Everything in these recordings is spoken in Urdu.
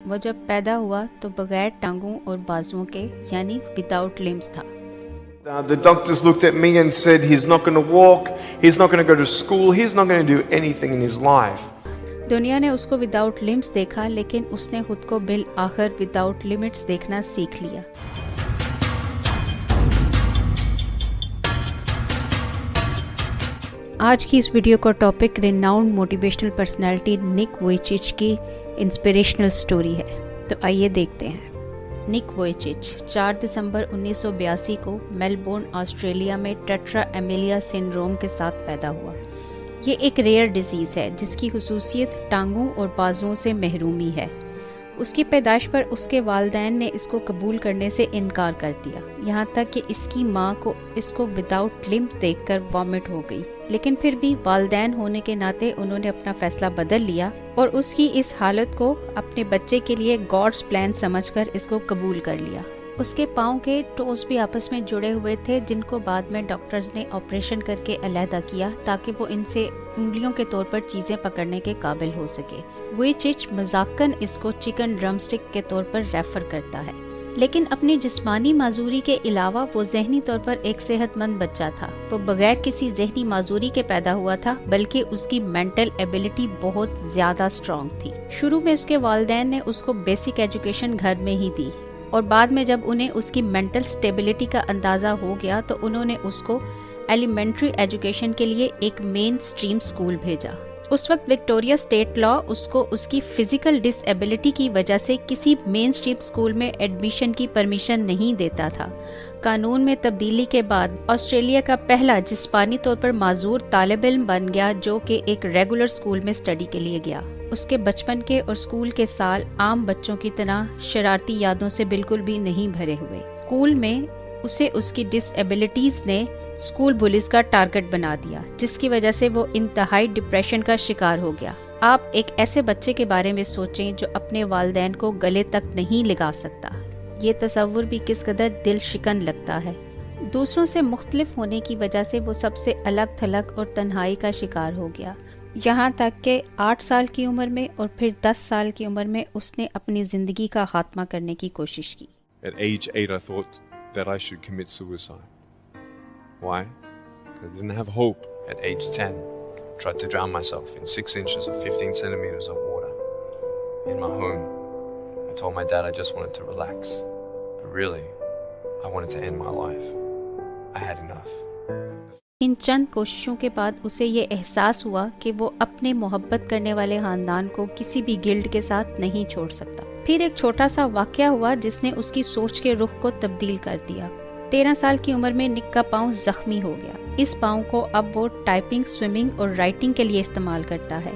وہ جب پیدا ہوا تو بغیر ٹانگوں اور بازوؤں کے یعنی وداؤٹ لمبس تھا. The doctors looked at me and said he's not going to walk, he's not going to go to school, he's not going to do anything in his life. دنیا نے اس کو وداؤٹ لمبس دیکھا لیکن اس نے خود کو بالآخر وداؤٹ لمٹس دیکھنا سیکھ لیا. آج کی اس ویڈیو کا ٹاپک ریناؤنڈ موٹیویشنل پرسنالٹی نک ووئچچ کی انسپریشنل سٹوری ہے. تو آئیے دیکھتے ہیں. نک ووئچچ 4 دسمبر 1982 کو میلبورن آسٹریلیا میں ٹیٹرا ایمیلیا سنڈروم کے ساتھ پیدا ہوا. یہ ایک ریئر ڈیزیز ہے جس کی خصوصیت ٹانگوں اور بازوؤں سے محرومی ہے. اس کی پیدائش پر اس کے والدین نے اس کو قبول کرنے سے انکار کر دیا، یہاں تک کہ اس کی ماں کو اس کو وداؤٹ لمبس دیکھ کر وامٹ ہو گئی. لیکن پھر بھی والدین ہونے کے ناطے انہوں نے اپنا فیصلہ بدل لیا اور اس کی اس حالت کو اپنے بچے کے لیے گاڈز پلان سمجھ کر اس کو قبول کر لیا. اس کے پاؤں کے ٹوز بھی آپس میں جڑے ہوئے تھے جن کو بعد میں ڈاکٹرز نے آپریشن کر کے علیحدہ کیا تاکہ وہ ان سے انگلیوں کے طور پر چیزیں پکڑنے کے قابل ہو سکے. ووئچچ مذاقاً اس کو چکن ڈرم سٹک کے طور پر ریفر کرتا ہے، لیکن اپنی جسمانی معذوری کے علاوہ وہ ذہنی طور پر ایک صحت مند بچہ تھا. وہ بغیر کسی ذہنی معذوری کے پیدا ہوا تھا بلکہ اس کی مینٹل ایبلٹی بہت زیادہ اسٹرانگ تھی. شروع میں اس کے والدین نے اس کو بیسک ایجوکیشن گھر میں ہی دی اور بعد میں جب انہیں اس کی مینٹل سٹیبلٹی کا اندازہ ہو گیا تو انہوں نے اس کو ایلیمنٹری ایجوکیشن کے لیے ایک مین سٹریم سکول بھیجا. اس وقت وکٹوریا اسٹیٹ لا اس کو اس کی فزیکل ڈس ایبلٹی کی وجہ سے کسی مین سٹریم سکول میں ایڈمیشن کی پرمیشن نہیں دیتا تھا. قانون میں تبدیلی کے بعد آسٹریلیا کا پہلا جسمانی طور پر معذور طالب علم بن گیا جو کہ ایک ریگولر سکول میں اسٹڈی کے لیے گیا. اس کے بچپن کے اور سکول کے سال عام بچوں کی طرح شرارتی یادوں سے بالکل بھی نہیں بھرے ہوئے. سکول میں اسے اس کی ڈس ایبلٹیز نے اسکول بولیز کا ٹارگٹ بنا دیا جس کی وجہ سے وہ انتہائی ڈپریشن کا شکار ہو گیا. آپ ایک ایسے بچے کے بارے میں سوچیں جو اپنے والدین کو گلے تک نہیں لگا سکتا. یہ تصور بھی کس قدر دل شکن لگتا ہے. دوسروں سے مختلف ہونے کی وجہ سے وہ سب سے الگ تھلگ اور تنہائی کا شکار ہو گیا، یہاں تک کہ 8 سال کی عمر میں اور پھر 10 سال کی عمر میں اس نے اپنی زندگی کا خاتمہ کرنے کی کوشش کی. At age 8 I thought that I should commit suicide. Why? Because I didn't have hope. At age 10, tried to drown myself in 6 inches or 15 centimeters of water in my home. I told my dad I just wanted to relax. But really, I wanted to end my life. I had enough. ان چند کوششوں کے بعد اسے یہ احساس ہوا کہ وہ اپنے محبت کرنے والے خاندان کو کسی بھی گلٹ کے ساتھ نہیں چھوڑ سکتا. پھر ایک چھوٹا سا واقعہ ہوا جس نے اس کی سوچ کے رخ کو تبدیل کر دیا. 13 سال کی عمر میں نک کا پاؤں زخمی ہو گیا. اس پاؤں کو اب وہ ٹائپنگ، سوئمنگ اور رائٹنگ کے لیے استعمال کرتا ہے.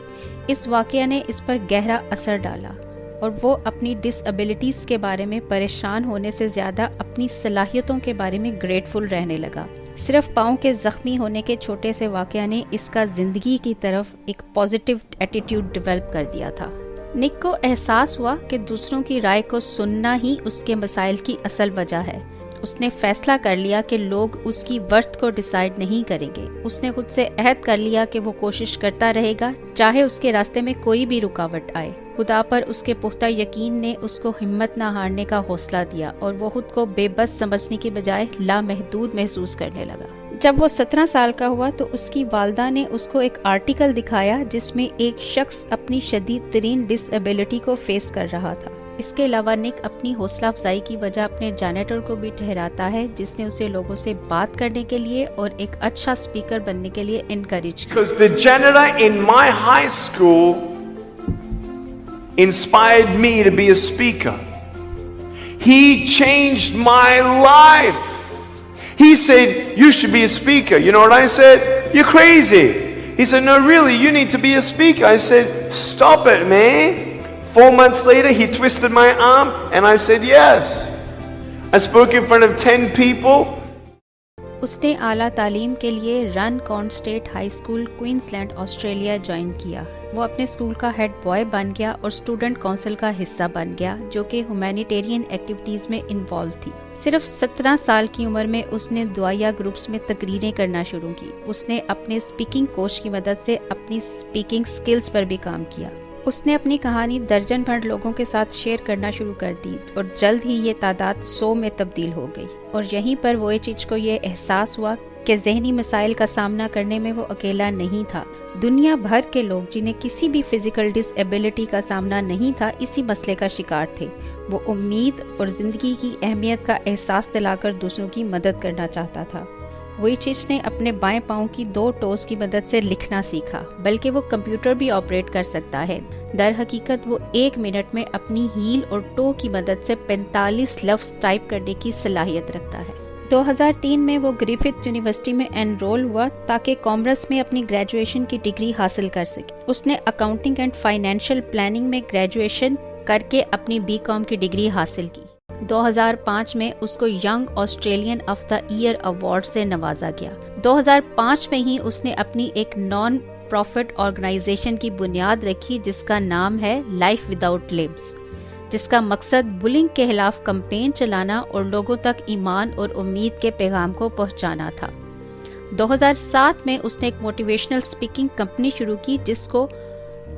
اس واقعہ نے اس پر گہرا اثر ڈالا اور وہ اپنی ڈس ایبلٹیز کے بارے میں پریشان ہونے سے زیادہ اپنی صلاحیتوں کے بارے میں گریٹفل رہنے لگا. صرف پاؤں کے زخمی ہونے کے چھوٹے سے واقعہ نے اس کا زندگی کی طرف ایک پازیٹیو ایٹیٹیوڈ ڈیولپ کر دیا تھا. نک کو احساس ہوا کہ دوسروں کی رائے کو سننا ہی اس کے مسائل کی اصل وجہ ہے. اس نے فیصلہ کر لیا کہ لوگ اس کی ورتھ کو ڈیسائیڈ نہیں کریں گے. اس نے خود سے عہد کر لیا کہ وہ کوشش کرتا رہے گا چاہے اس کے راستے میں کوئی بھی رکاوٹ آئے. خدا پر اس کے پختہ یقین نے اس کو ہمت نہ ہارنے کا حوصلہ دیا اور وہ خود کو بے بس سمجھنے کی بجائے لامحدود محسوس کرنے لگا. جب وہ 17 سال کا ہوا تو اس کی والدہ نے اس کو ایک آرٹیکل دکھایا جس میں ایک شخص اپنی شدید ترین ڈس ایبلٹی کو فیس کر رہا تھا. اس کے علاوہ نک اپنی حوصلہ افزائی کی وجہ اپنے جانیٹر کو بھی ٹھہراتا ہے جس نے اسے لوگوں سے بات کرنے کے لیے اور ایک اچھا اسپیکر بننے کے لیے انکریج کیا. Because the janitor in my high school inspired me to be a speaker. He changed my life. He said, you should be a speaker. You know what I said? You're crazy. He said, no, really, you need to be a speaker. I said, stop it, man. 4 months later, he twisted my arm, and I said yes. I spoke in front of 10 people. اس نے اعلیٰ تعلیم کے لیے Runcorn state high school Queensland Australia join کیا. وہ اپنے اسکول کا ہیڈ بوائے بن گیا اور اسٹوڈنٹ کونسل کا حصہ بن گیا جو کہ ہیومینیٹیرین ایکٹیویٹیز میں انوالو تھی. صرف 17 سال کی عمر میں اس نے دعائیہ گروپس میں تقریریں کرنا شروع کی. اس نے اپنے اسپیکنگ کوچ کی مدد سے اپنی اسپیکنگ سکلز پر بھی کام کیا. اس نے اپنی کہانی درجن بھر لوگوں کے ساتھ شیئر کرنا شروع کر دی اور جلد ہی یہ تعداد 100 میں تبدیل ہو گئی، اور یہیں پر ووئچچ کو یہ احساس ہوا کہ ذہنی مسائل کا سامنا کرنے میں وہ اکیلا نہیں تھا۔ دنیا بھر کے لوگ جنہیں کسی بھی فزیکل ڈس ایبلٹی کا سامنا نہیں تھا اسی مسئلے کا شکار تھے۔ وہ امید اور زندگی کی اہمیت کا احساس دلا کر دوسروں کی مدد کرنا چاہتا تھا۔ ووئچچ نے اپنے بائیں پاؤں کی 2 ٹوز کی مدد سے لکھنا سیکھا، بلکہ وہ کمپیوٹر بھی آپریٹ کر سکتا ہے۔ در حقیقت وہ 1 منٹ میں اپنی ہیل اور ٹو کی مدد سے 45 لفظ ٹائپ کرنے کی صلاحیت رکھتا ہے۔ 2003 میں وہ گریفتھ یونیورسٹی میں انرول ہوا تاکہ کامرس میں اپنی گریجویشن کی ڈگری حاصل کر سکے۔ اس نے اکاؤنٹنگ اینڈ فائنینشیل پلاننگ میں گریجویشن کر کے اپنی BCom کی ڈگری حاصل کی۔ 2005 میں اس کو young Australian of the year award سے نوازا گیا۔ 2005 میں ہی اس نے اپنی ایک نان پروفٹ آرگنائزیشن کی بنیاد رکھی جس کا نام ہے لائف وداؤٹ لمبس، جس کا مقصد بلنگ کے خلاف کمپین چلانا اور لوگوں تک ایمان اور امید کے پیغام کو پہنچانا تھا۔ 2007 میں اس نے ایک موٹیویشنل اسپیکنگ کمپنی شروع کی جس کو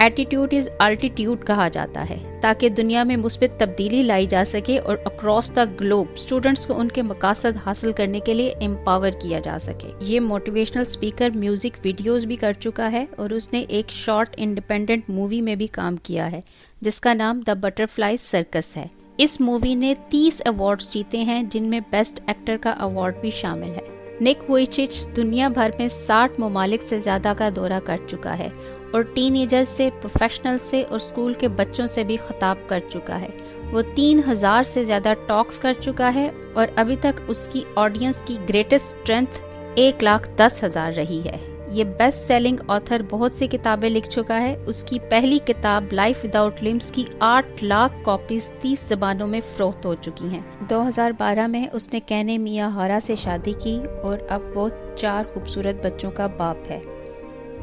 ایٹیٹیوڈ از الٹیٹیوڈ کہا جاتا ہے، تاکہ دنیا میں مثبت تبدیلی لائی جا سکے اور اکراس دا گلوب اسٹوڈنٹس کو ان کے مقاصد حاصل کرنے کے لیے امپاور کیا جا سکے۔ یہ موٹیویشنل اسپیکر میوزک ویڈیوز بھی کر چکا ہے اور اس نے ایک شارٹ انڈیپینڈنٹ مووی میں بھی کام کیا ہے جس کا نام دا بٹرفلائی سرکس ہے۔ اس مووی نے 30 ایوارڈز جیتے ہیں جن میں بیسٹ ایکٹر کا ایوارڈ بھی شامل ہے۔ نک ووئچچ دنیا بھر میں 60 ممالک سے زیادہ کا دورہ کر چکا ہے اور ٹین ایجر سے، پروفیشنل سے اور اسکول کے بچوں سے بھی خطاب کر چکا ہے۔ وہ 3000 سے زیادہ ٹاکس کر چکا ہے اور ابھی تک اس کی آڈینس کی گریٹسٹ اسٹرینتھ 1,10,000 رہی ہے۔ یہ بیسٹ سیلنگ آتھر بہت سی کتابیں لکھ چکا ہے۔ اس کی پہلی کتاب لائف وداؤٹ لمبس کی 8 لاکھ کاپیز 30 زبانوں میں فروخت ہو چکی ہیں۔ 2012 میں اس نے کینی میاہارا سے شادی کی اور اب وہ 4 خوبصورت بچوں کا باپ ہے۔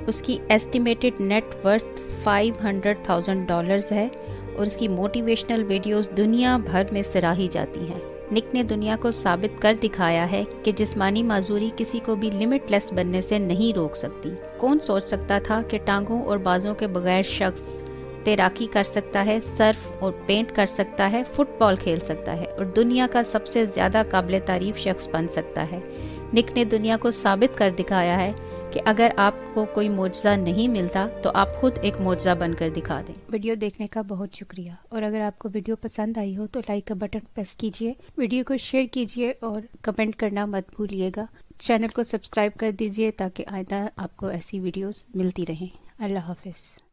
اس کی ایسٹیمیٹڈ نیٹ ورتھ $500,000 ہے اور اس کی موٹیویشنل ویڈیوز دنیا بھر میں سراہی جاتی ہیں۔ نک نے دنیا کو ثابت کر دکھایا ہے کہ جسمانی معذوری کسی کو بھی لمٹ لیس بننے سے نہیں روک سکتی۔ کون سوچ سکتا تھا کہ ٹانگوں اور بازوں کے بغیر شخص تیراکی کر سکتا ہے، سرف اور پینٹ کر سکتا ہے، فٹ بال کھیل سکتا ہے اور دنیا کا سب سے زیادہ قابل تعریف شخص بن سکتا ہے۔ نک نے دنیا کو ثابت کر دکھایا ہے کہ اگر آپ کو کوئی معجزہ نہیں ملتا تو آپ خود ایک معجزہ بن کر دکھا دیں۔ ویڈیو دیکھنے کا بہت شکریہ، اور اگر آپ کو ویڈیو پسند آئی ہو تو لائک کا بٹن پریس کیجئے، ویڈیو کو شیئر کیجئے اور کمنٹ کرنا مت بھولیے گا۔ چینل کو سبسکرائب کر دیجئے تاکہ آئندہ آپ کو ایسی ویڈیوز ملتی رہیں۔ اللہ حافظ۔